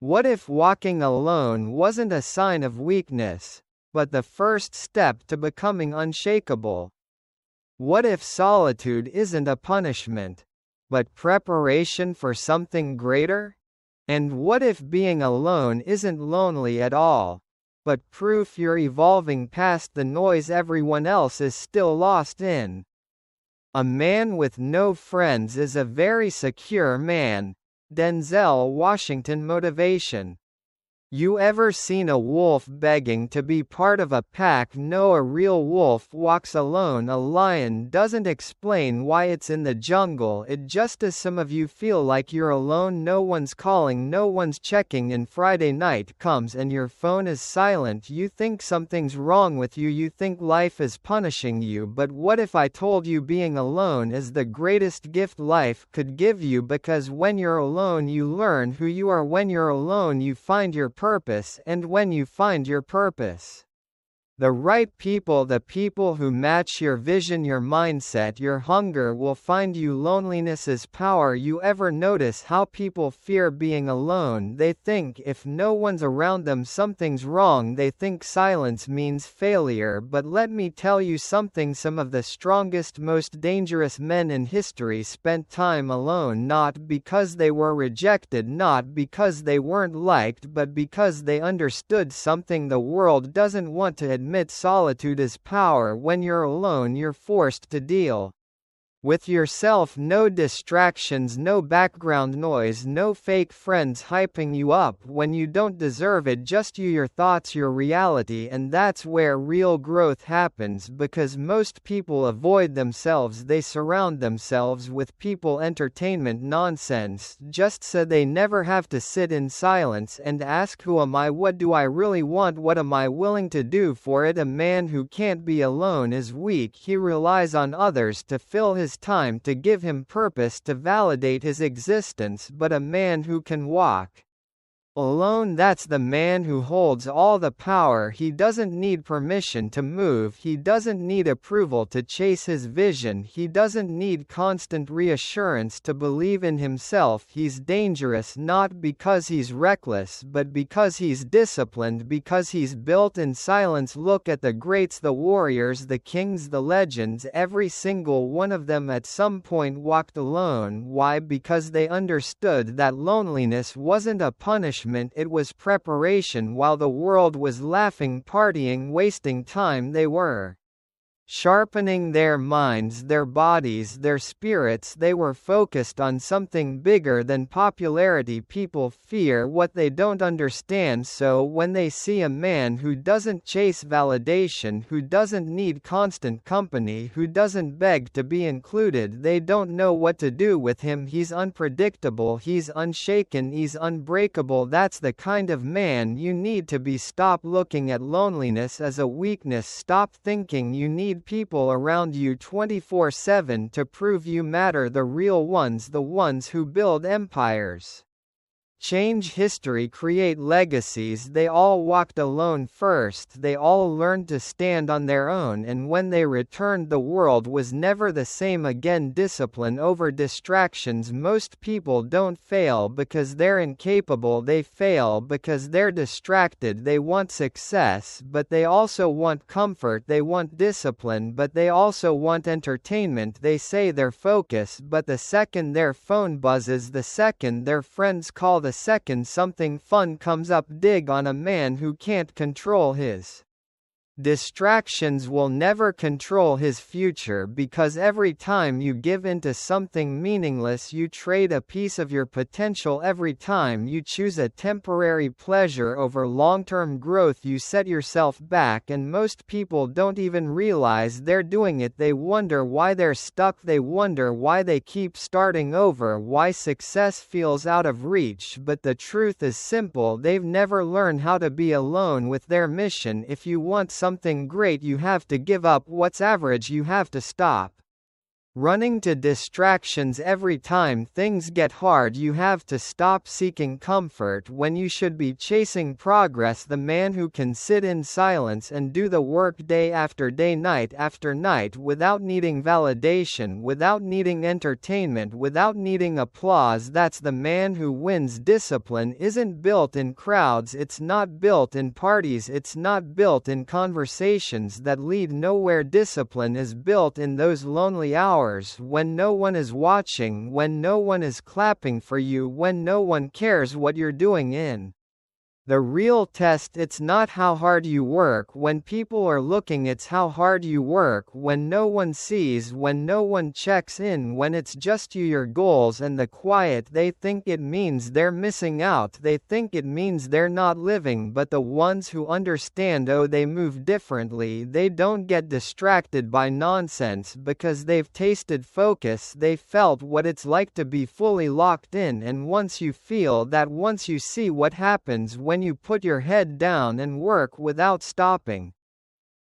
What if walking alone wasn't a sign of weakness, but the first step to becoming unshakable? What if solitude isn't a punishment, but preparation for something greater? And what if being alone isn't lonely at all, but proof you're evolving past the noise everyone else is still lost in? A man with no friends is a very secure man. Denzel Washington motivation. You ever seen a wolf begging to be part of a pack? No, a real wolf walks alone. A lion doesn't explain why it's in the jungle, it just does. Some of you feel like you're alone, no one's calling, no one's checking in. Friday night comes and your phone is silent. You think something's wrong with you, you think life is punishing you. But what if I told you being alone is the greatest gift life could give you? Because when you're alone you learn who you are. When you're alone you find your purpose, and when you find your purpose, the right people, the people who match your vision, your mindset, your hunger, will find you. Loneliness is power. You ever notice how people fear being alone? They think if no one's around them something's wrong. They think silence means failure. But let me tell you something, some of the strongest, most dangerous men in history spent time alone, not because they were rejected, not because they weren't liked, but because they understood something the world doesn't want to admit. Solitude is power. When you're alone you're forced to deal with yourself. No distractions, no background noise, no fake friends hyping you up when you don't deserve it, just you, your thoughts, your reality. And that's where real growth happens, because most people avoid themselves. They surround themselves with people, entertainment, nonsense, just so they never have to sit in silence and ask, who am I? What do I really want? What am I willing to do for it? A man who can't be alone is weak. He relies on others to fill his time, to give him purpose, to validate his existence. But a man who can walk alone, that's the man who holds all the power. He doesn't need permission to move, he doesn't need approval to chase his vision, he doesn't need constant reassurance to believe in himself. He's dangerous not because he's reckless, but because he's disciplined, because he's built in silence. Look at the greats, the warriors, the kings, the legends. Every single one of them at some point walked alone. Why? Because they understood that loneliness wasn't a punishment, it was preparation. While the world was laughing, partying, wasting time, they were sharpening their minds, their bodies, their spirits. They were focused on something bigger than popularity. People fear what they don't understand, so when they see a man who doesn't chase validation, who doesn't need constant company, who doesn't beg to be included, they don't know what to do with him. He's unpredictable, he's unshaken, he's unbreakable. That's the kind of man you need to be. Stop looking at loneliness as a weakness. Stop thinking you need people around you 24/7 to prove you matter. The real ones, the ones who build empires, change history, create legacies. They all walked alone first, they all learned to stand on their own, and when they returned the world was never the same again. Discipline over distractions. Most people don't fail because they're incapable, they fail because they're distracted. They want success, but they also want comfort. They want discipline, but they also want entertainment. They say they're focused, but the second their phone buzzes, the second their friends call, the second something fun comes up. Dig on a man who can't control his distractions will never control his future, because every time you give into something meaningless you trade a piece of your potential. Every time you choose a temporary pleasure over long-term growth you set yourself back, and most people don't even realize they're doing it. They wonder why they're stuck, they wonder why they keep starting over, why success feels out of reach. But the truth is simple, they've never learned how to be alone with their mission. If you want something great you have to give up what's average, you have to stop Running to distractions every time things get hard. You have to stop seeking comfort when you should be chasing progress. The man who can sit in silence and do the work day after day, night after night, without needing validation, without needing entertainment, without needing applause, that's the man who wins. Discipline isn't built in crowds, it's not built in parties, it's not built in conversations that lead nowhere. Discipline is built in those lonely hours when no one is watching, when no one is clapping for you, when no one cares what you're doing in the real test. It's not how hard you work when people are looking, it's how hard you work when no one sees, when no one checks in, when it's just you, your goals, and the quiet. They think it means they're missing out, they think it means they're not living, but the ones who understand, oh, they move differently. They don't get distracted by nonsense because they've tasted focus, they felt what it's like to be fully locked in. And once you feel that, once you see what happens when you put your head down and work without stopping,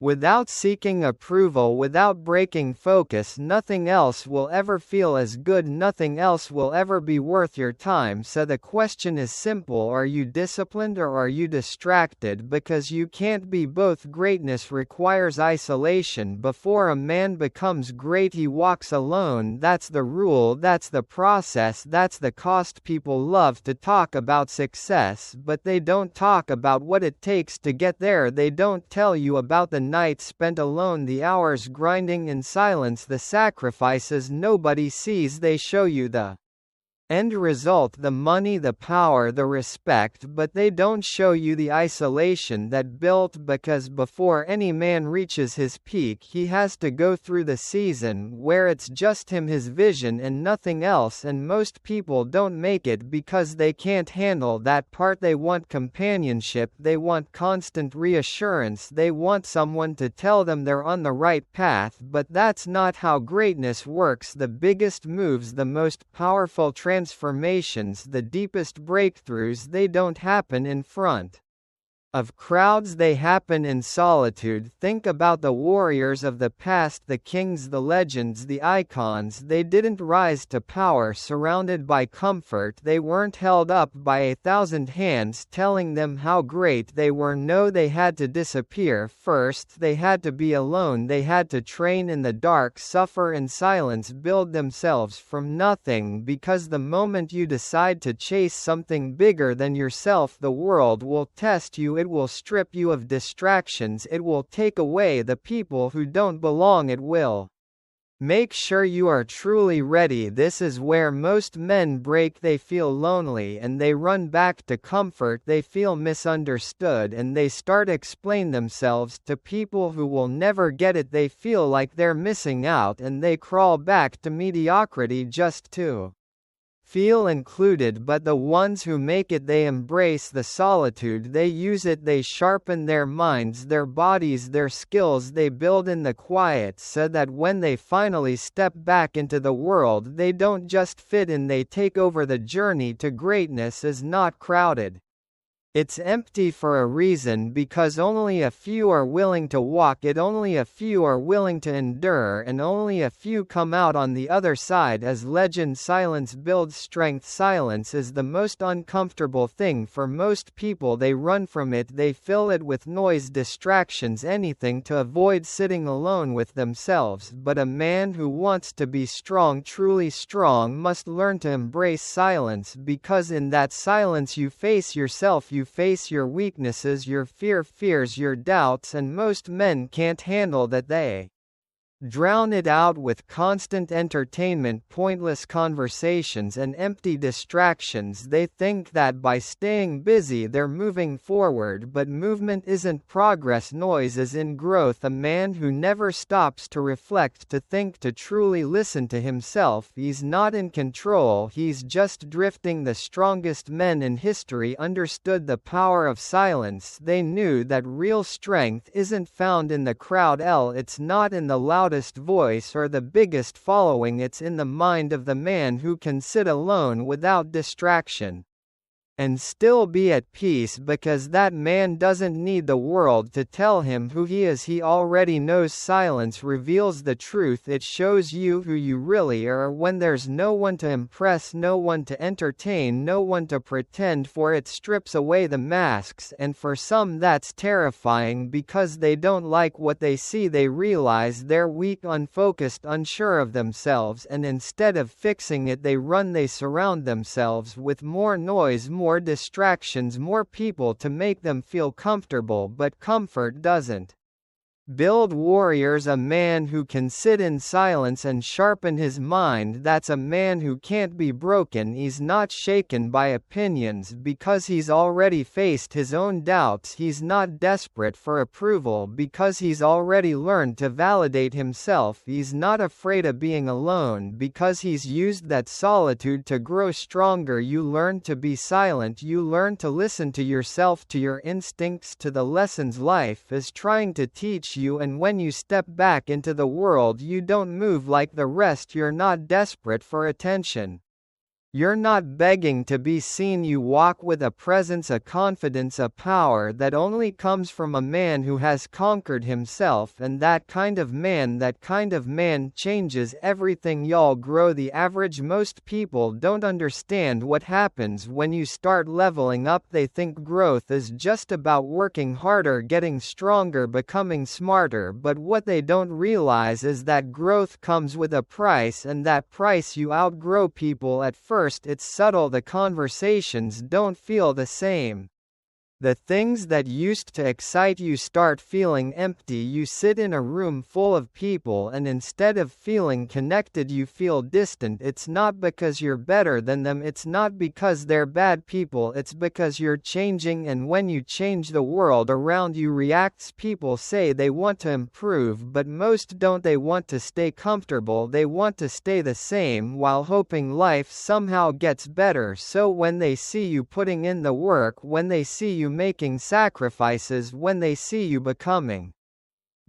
without seeking approval, without breaking focus, nothing else will ever feel as good, nothing else will ever be worth your time. So the question is simple: are you disciplined or are you distracted? Because you can't be both. Greatness requires isolation. Before a man becomes great, he walks alone. That's the rule, that's the process, that's the cost. People love to talk about success, but they don't talk about what it takes to get there. They don't tell you about the nights spent alone, the hours grinding in silence, the sacrifices nobody sees. They show you the end result, the money, the power, the respect, but they don't show you the isolation that built. Because before any man reaches his peak, he has to go through the season where it's just him, his vision, and nothing else. And most people don't make it because they can't handle that part. They want companionship, they want constant reassurance, they want someone to tell them they're on the right path. But that's not how greatness works. The biggest moves, the most powerful transformations, the deepest breakthroughs, they don't happen in front of crowds, they happen in solitude. Think about the warriors of the past, the kings, the legends, the icons. They didn't rise to power surrounded by comfort, they weren't held up by 1,000 hands telling them how great they were. No, they had to disappear first, they had to be alone, they had to train in the dark, suffer in silence, build themselves from nothing. Because the moment you decide to chase something bigger than yourself, the world will test you. It will strip you of distractions, it will take away the people who don't belong, it will make sure you are truly ready. This is where most men break. They feel lonely and they run back to comfort, they feel misunderstood and they start explain themselves to people who will never get it. They feel like they're missing out and they crawl back to mediocrity just to feel included. But the ones who make it, they embrace the solitude, they use it, they sharpen their minds, their bodies, their skills, they build in the quiet so that when they finally step back into the world, they don't just fit in, they take over. The journey to greatness is not crowded. It's empty for a reason, because only a few are willing to walk it, only a few are willing to endure, and only a few come out on the other side as legend. Silence builds strength. Silence is the most uncomfortable thing for most people. They run from it, they fill it with noise, distractions, anything to avoid sitting alone with themselves. But a man who wants to be strong, truly strong, must learn to embrace silence, because in that silence you face yourself, you face your weaknesses, your fears, your doubts, and most men can't handle that. They drown it out with constant entertainment, pointless conversations, and empty distractions. They think that by staying busy they're moving forward, but movement isn't progress, noise is in growth. A man who never stops to reflect, to think, to truly listen to himself, he's not in control, he's just drifting. The strongest men in history understood the power of silence. They knew that real strength isn't found in the crowd, it's not in the loudest voice or the biggest following, it's in the mind of the man who can sit alone without distraction and still be at peace because that man doesn't need the world to tell him who he is. He already knows. Silence reveals the truth. It shows you who you really are when there's no one to impress, no one to entertain, no one to pretend for. It strips away the masks, and for some that's terrifying because they don't like what they see. They realize they're weak, unfocused, unsure of themselves, and instead of fixing it they run. They surround themselves with more noise, more distractions, more people to make them feel comfortable, but comfort doesn't build warriors. A man who can sit in silence and sharpen his mind, that's a man who can't be broken. He's not shaken by opinions because he's already faced his own doubts. He's not desperate for approval because he's already learned to validate himself. He's not afraid of being alone because he's used that solitude to grow stronger. You learn to be silent. You learn to listen to yourself, to your instincts, to the lessons life is trying to teach you. And when you step back into the world, you don't move like the rest. You're not desperate for attention. You're not begging to be seen. You walk with a presence, a confidence, a power that only comes from a man who has conquered himself, and that kind of man changes everything. Y'all grow. The average most people don't understand what happens when you start leveling up. They think growth is just about working harder, getting stronger, becoming smarter, but what they don't realize is that growth comes with a price, and that price you outgrow people. At first it's subtle. The conversations don't feel the same. The things that used to excite you start feeling empty. You sit in a room full of people and instead of feeling connected you feel distant. It's not because you're better than them, it's not because they're bad people, it's because you're changing, and when you change the world around you reacts. People say they want to improve, but most don't. They want to stay comfortable, they want to stay the same while hoping life somehow gets better. So when they see you putting in the work, when they see you making sacrifices, when they see you becoming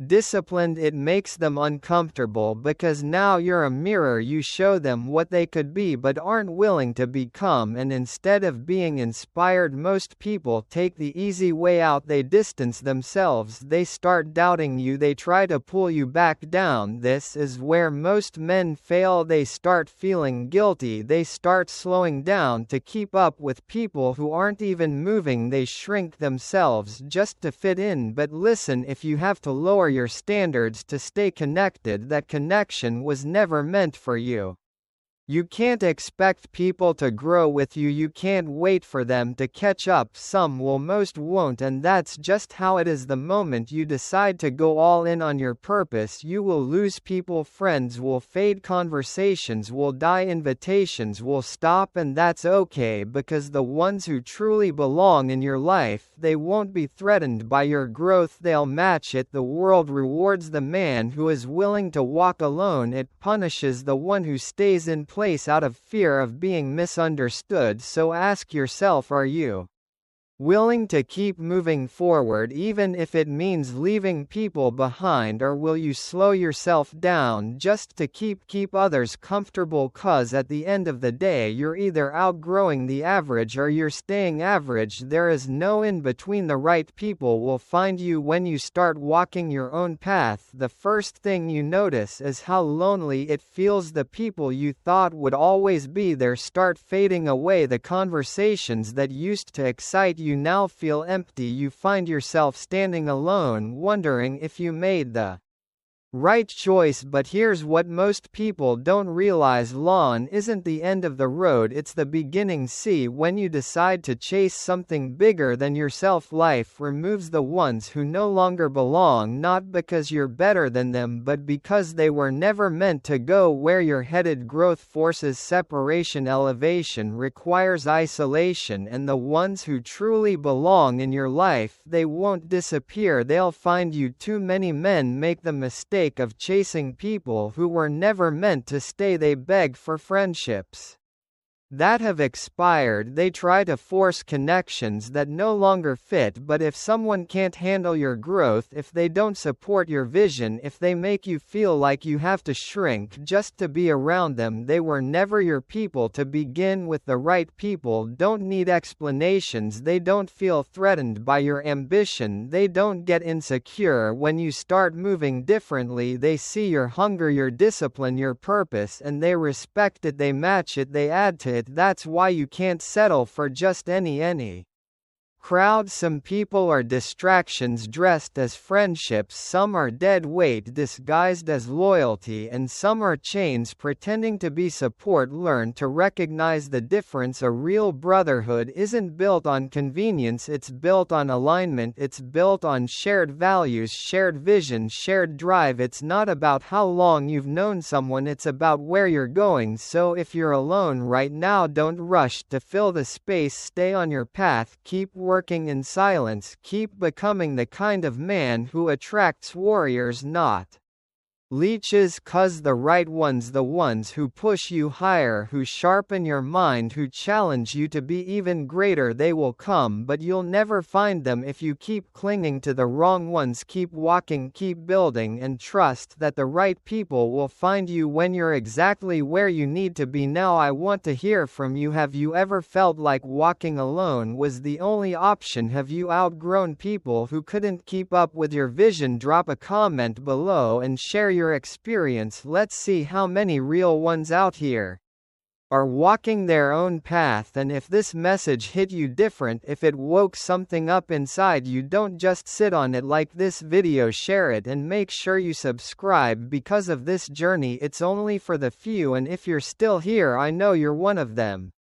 disciplined, it makes them uncomfortable because now you're a mirror. You show them what they could be but aren't willing to become, and instead of being inspired, most people take the easy way out. They distance themselves, they start doubting you, they try to pull you back down. This is where most men fail. They start feeling guilty, they start slowing down to keep up with people who aren't even moving. They shrink themselves just to fit in. But listen, if you have to lower your standards to stay connected, that connection was never meant for you. You can't expect people to grow with you. You can't wait for them to catch up. Some will, most won't, and that's just how it is. The moment you decide to go all in on your purpose, you will lose people. Friends will fade, conversations will die, invitations will stop, and that's okay because the ones who truly belong in your life, they won't be threatened by your growth, they'll match it. The world rewards the man who is willing to walk alone. It punishes the one who stays in place out of fear of being misunderstood. So ask yourself, are you willing to keep moving forward even if it means leaving people behind, or will you slow yourself down just to keep others comfortable? 'Cause at the end of the day you're either outgrowing the average or you're staying average. There is no in between. The right people will find you when you start walking your own path. The first thing you notice is how lonely it feels. The people you thought would always be there start fading away. The conversations that used to excite you now feel empty. You find yourself standing alone, wondering if you made the right choice. But here's what most people don't realize: lawn isn't the end of the road, it's the beginning. See, when you decide to chase something bigger than yourself, life removes the ones who no longer belong, not because you're better than them but because they were never meant to go where you're headed. Growth forces separation, elevation requires isolation, and the ones who truly belong in your life, they won't disappear, they'll find you. Too many men make the mistake of chasing people who were never meant to stay. They beg for friendships that have expired. They try to force connections that no longer fit, but if someone can't handle your growth, if they don't support your vision, if they make you feel like you have to shrink just to be around them, they were never your people to begin with. The right people don't need explanations, they don't feel threatened by your ambition, they don't get insecure when you start moving differently, they see your hunger, your discipline, your purpose, and they respect it, they match it, they add to it. That's why you can't settle for just any crowd. Some people are distractions dressed as friendships, some are dead weight disguised as loyalty, and some are chains pretending to be support. Learn to recognize the difference. A real brotherhood isn't built on convenience, it's built on alignment, it's built on shared values, shared vision, shared drive. It's not about how long you've known someone, it's about where you're going. So if you're alone right now, don't rush to fill the space, stay on your path, keep working in silence, keep becoming the kind of man who attracts warriors, not leeches. 'Cause the right ones, the ones who push you higher, who sharpen your mind, who challenge you to be even greater, they will come, but you'll never find them if you keep clinging to the wrong ones. Keep walking, keep building, and trust that the right people will find you when you're exactly where you need to be. Now I want to hear from you. Have you ever felt like walking alone was the only option? Have you outgrown people who couldn't keep up with your vision? Drop a comment below and share your experience. Let's see how many real ones out here are walking their own path. And if this message hit you different, if it woke something up inside you, don't just sit on it. Like this video, share it, and make sure you subscribe, because of this journey it's only for the few, and if you're still here, I know you're one of them.